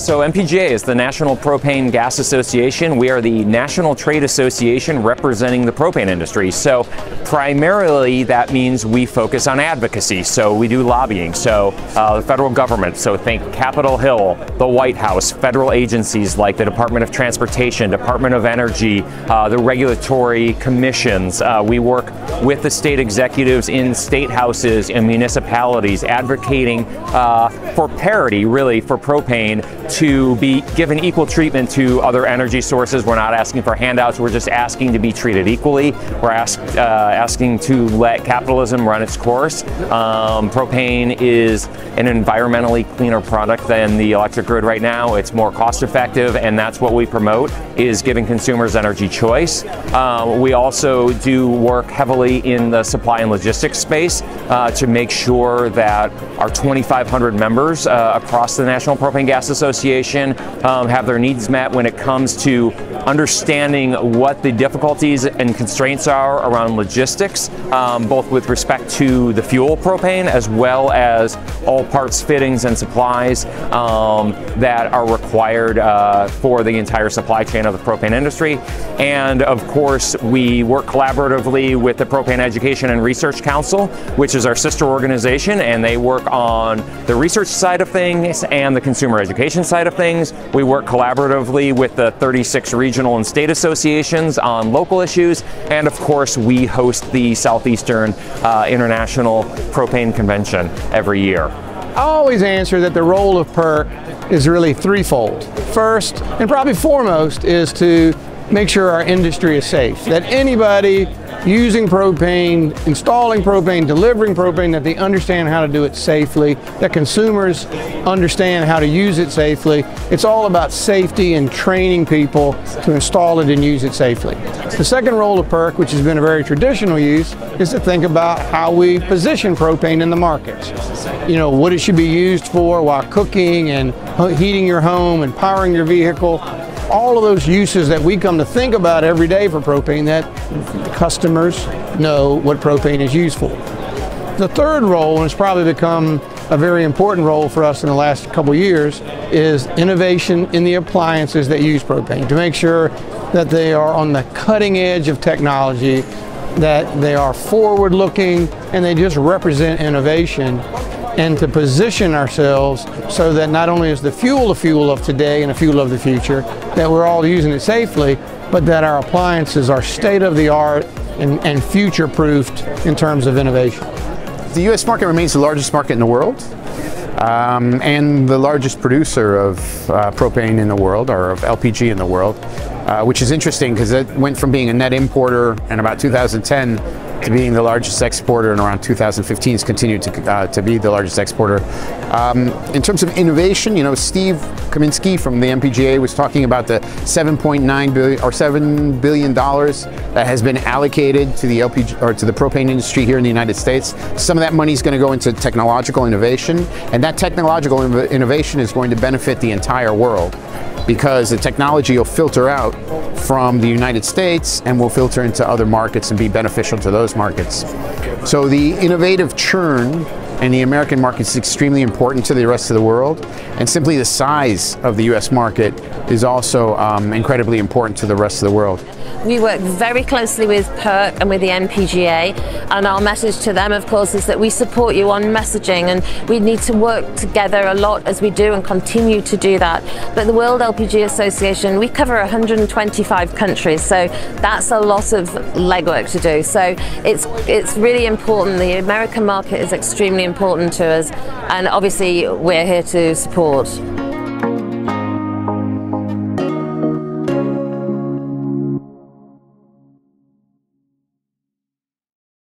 So NPGA is the National Propane Gas Association. We are the national trade association representing the propane industry. So primarily that means we focus on advocacy. So we do lobbying. So the federal government, so think Capitol Hill, the White House, federal agencies like the Department of Transportation, Department of Energy, the regulatory commissions. We work with the state executives in state houses and municipalities advocating for parity, really, for propane to be given equal treatment to other energy sources. We're not asking for handouts, we're just asking to be treated equally. We're asking to let capitalism run its course. Propane is an environmentally cleaner product than the electric grid right now. It's more cost effective, and that's what we promote, is giving consumers energy choice. We also do work heavily in the supply and logistics space to make sure that our 2,500 members across the National Propane Gas Association have their needs met when it comes to understanding what the difficulties and constraints are around logistics, both with respect to the fuel propane as well as all parts, fittings, and supplies that are required for the entire supply chain of the propane industry. And of course, we work collaboratively with the Propane Education and Research Council, which is our sister organization, and they work on the research side of things and the consumer education side of things. We work collaboratively with the 36 regional and state associations on local issues, and of course we host the Southeastern International Propane Convention every year. I always answer that the role of PERC is really threefold. First, and probably foremost, is to make sure our industry is safe, that anybody using propane, installing propane, delivering propane, that they understand how to do it safely, that consumers understand how to use it safely. It's all about safety and training people to install it and use it safely. The second role of PERC, which has been a very traditional use, is to think about how we position propane in the market. You know, what it should be used for while cooking and heating your home and powering your vehicle. All of those uses that we come to think about every day for propane, that the customers know what propane is used for. The third role, and it's probably become a very important role for us in the last couple of years, is innovation in the appliances that use propane, to make sure that they are on the cutting edge of technology, that they are forward-looking, and they just represent innovation, and to position ourselves so that not only is the fuel of today and the fuel of the future, that we're all using it safely, but that our appliances are state-of-the-art and future-proofed in terms of innovation. The U.S. market remains the largest market in the world and the largest producer of propane in the world, or of LPG in the world, which is interesting because it went from being a net importer in about 2010 to being the largest exporter in around 2015. Has continued to be the largest exporter. In terms of innovation, you know, Steve Kaminsky from the NPGA was talking about the $7.9 billion or $7 billion that has been allocated to the LPG or to the propane industry here in the United States. Some of that money is going to go into technological innovation, and that technological innovation is going to benefit the entire world, because the technology will filter out from the United States and will filter into other markets and be beneficial to those markets. So the innovative churn in the American market is extremely important to the rest of the world, and simply the size of the US market is also incredibly important to the rest of the world. We work very closely with PERC and with the NPGA, and our message to them, of course, is that we support you on messaging, and we need to work together a lot as we do and continue to do that. But the World LPG Association, we cover 125 countries, so that's a lot of legwork to do. So it's really important. The American market is extremely important to us, and obviously we're here to support.